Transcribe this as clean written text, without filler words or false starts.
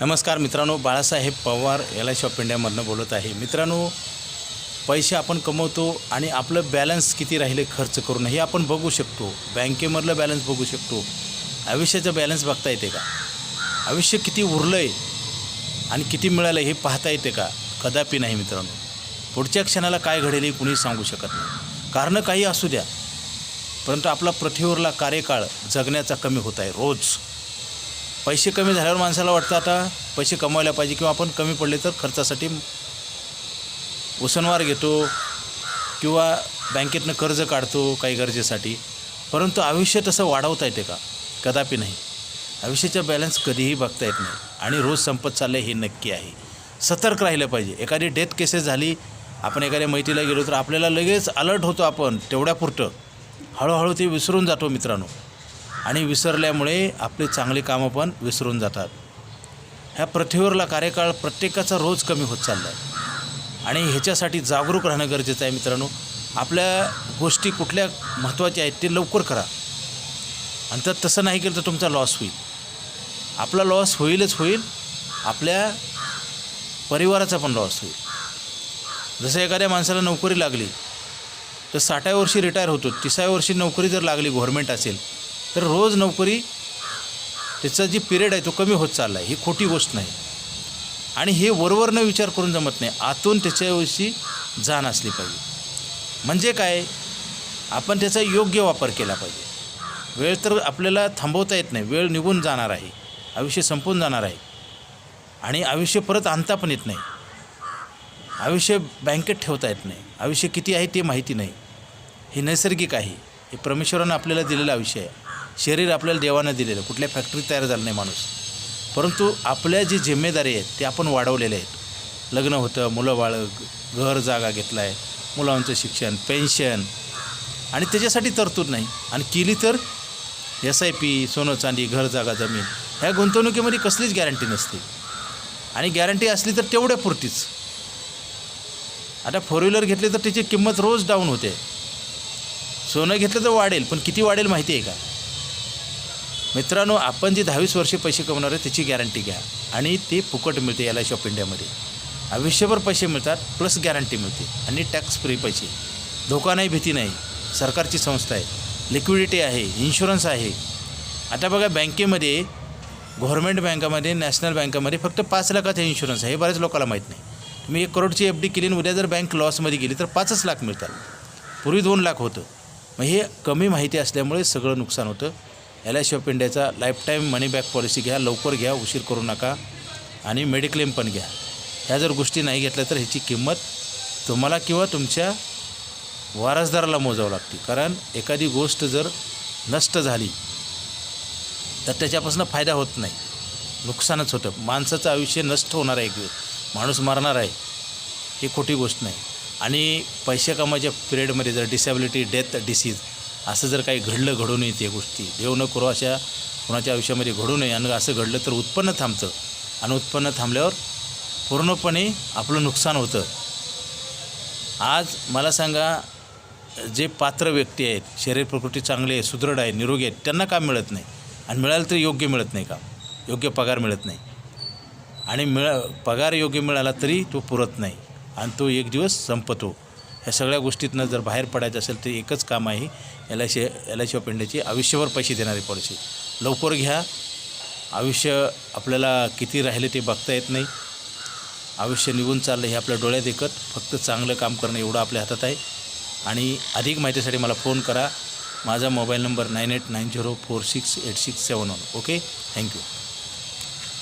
नमस्कार मित्रांनो, Balasaheb Pawar LIC of इंडियामधनं बोलत आहे. मित्रांनो, पैसे आपण कमवतो आणि आपलं बॅलन्स किती राहिले खर्च करून हे आपण बघू शकतो. बँकेमधलं बॅलन्स बघू शकतो. आयुष्याचं बॅलन्स बघता येते का? आयुष्य किती उरलं आहे आणि किती मिळालं हे पाहता येते का? कदापि नाही मित्रांनो. पुढच्या क्षणाला काय घडेल हे कुणी सांगू शकत नाही. कारणं काही असू द्या, परंतु आपला पृथ्वीवरला कार्यकाळ जगण्याचा कमी होत आहे. रोज पैसे कमी झाल्यावर माणसाला वाटतं आता पैसे कमवायला पाहिजे, किंवा आपण कमी पडले तर खर्चासाठी उसनवार घेतो किंवा बँकेतनं कर्ज काढतो काही गरजेसाठी. परंतु आयुष्य तसं वाढवता येते का? कदापि नाही. आयुष्याचा बॅलन्स कधीही बघता येत नाही आणि रोज संपत चाललं हे नक्की आहे. सतर्क राहिलं पाहिजे. एखादी डेथ केसेस झाली, आपण एखाद्या मैत्रीला गेलो तर आपल्याला लगेच अलर्ट होतो. आपण तेवढ्यापुरतं हळूहळू ते विसरून जातो मित्रांनो, आणि विसरल्यामुळे आपले चांगले कामं पण विसरून जातात. ह्या पृथ्वीवरला कार्यकाळ प्रत्येकाचा रोज कमी होत चालला आहे आणि ह्याच्यासाठी जागरूक राहणं गरजेचं आहे मित्रांनो. आपल्या गोष्टी कुठल्या महत्त्वाच्या आहेत ते लवकर करा, आणि तर तसं नाही केलं तर तुमचा लॉस होईल. आपला लॉस होईलच होईल, आपल्या परिवाराचा पण लॉस होईल. जसं एखाद्या माणसाला नोकरी लागली तर 60व्या वर्षी रिटायर होतो, 30व्या वर्षी नोकरी जर लागली गव्हर्मेंट असेल तर रोज नोकरी त्याचा जी पिरियड आहे तो कमी होत चालला आहे. ही खोटी गोष्ट नाही, आणि हे वरवरनं विचार करून जमत नाही. आतून त्याच्याविषयी जाण असली पाहिजे. म्हणजे काय, आपण त्याचा योग्य वापर केला पाहिजे. वेळ तर आपल्याला थांबवता येत नाही. वेळ निघून जाणार आहे, आयुष्य संपून जाणार आहे, आणि आयुष्य परत आणता पण येत नाही. आयुष्य बँकेत ठेवता येत नाही. आयुष्य किती आहे ते माहिती नाही. हे नैसर्गिक आहे. हे परमेश्वरानं आपल्याला दिलेलं आयुष्य आहे. शरीर आपल्याला देवानं दिलेलं, कुठल्या फॅक्टरीत तयार झालं नाही माणूस. परंतु आपल्या जी जिम्मेदारी आहेत ते आपण वाढवलेले आहेत. लग्न होतं, मुलं बाळं, घर जागा घेतला आहे, मुलांचं शिक्षण, पेन्शन, आणि त्याच्यासाठी तरतूद नाही. आणि केली तर SIP, सोनं चांदी, घर जागा जमीन, ह्या गुंतवणुकीमध्ये कसलीच गॅरंटी नसते, आणि गॅरंटी असली तर तेवढ्यापुरतीच. आता 4 व्हीलर घेतली तर त्याची किंमत रोज डाऊन होते. सोनं घेतलं तर वाढेल, पण किती वाढेल माहिती आहे का मित्रांनो? आपण जे 10-20 वर्षे पैसे कमवणार आहे त्याची गॅरंटी घ्या, आणि ते फुकट मिळते LIC ऑफ इंडियामध्ये. आयुष्यभर पैसे मिळतात, प्लस गॅरंटी मिळते, आणि टॅक्स फ्री पैसे. धोका नाही, भीती नाही. सरकारची संस्था आहे, लिक्विडिटी आहे, इन्शुरन्स आहे. आता बघा, बँकेमध्ये, गव्हर्मेंट बँकामध्ये, नॅशनल बँकामध्ये फक्त 5 लाखाचा इन्शुरन्स आहे. हे बऱ्याच लोकांना माहीत नाही. तुम्ही 1 करोडची FD केली आणि उद्या जर बँक लॉसमध्ये गेली तर 5च लाख मिळतात. पूर्वी 2 लाख होतं. मग हे कमी माहिती असल्यामुळे सगळं नुकसान होतं. LIC ऑफ इंडियाचा लाईफटाईम मनी बॅक पॉलिसी घ्या, लवकर घ्या, उशीर करू नका, आणि मेडिक्लेम पण घ्या. ह्या जर गोष्टी नाही घेतल्या तर ह्याची किंमत तुम्हाला किंवा तुमच्या वारसदाराला मोजावं लागते. कारण एखादी गोष्ट जर नष्ट झाली तर त्याच्यापासून फायदा होत नाही, नुकसानच होतं. माणसाचं आयुष्य नष्ट होणार आहे, एक दिवस माणूस मरणार आहे, ही खोटी गोष्ट नाही. आणि पैसे कमायच्या पिरियडमध्ये जर डिसॅबिलिटी, डेथ, डिसीज असं जर काही घडू नये, त्या गोष्टी देव न करो अशा कोणाच्या आयुष्यामध्ये घडू नये. आणि असं घडलं तर उत्पन्न थांबतं, आणि उत्पन्न थांबल्यावर पूर्णपणे आपलं नुकसान होतं. आज मला सांगा, जे पात्र व्यक्ती आहेत, शरीर प्रकृती चांगली आहे, सुदृढ आहे, निरोगी आहेत, त्यांना काम मिळत नाही, आणि मिळालं तरी योग्य मिळत नाही काम, योग्य पगार मिळत नाही, आणि पगार योग्य मिळाला तरी तो पुरत नाही, आणि तो एक दिवस संपतो. ह्या सगळ्या गोष्टीतनं जर बाहेर पडायचं असेल तर एकच काम आहे, LIC ऑफ इंडियाची आयुष्यभर पैसे देणारी पॉलिसी. लवकर घ्या. आयुष्य आपल्याला किती राहिले ते बघता येत नाही. आयुष्य निघून चाललं हे आपल्या डोळ्यात देखत. फक्त चांगलं काम करणं एवढं आपल्या हातात आहे. आणि अधिक माहितीसाठी मला फोन करा. माझा मोबाईल नंबर 9890468671. Okay, thank you.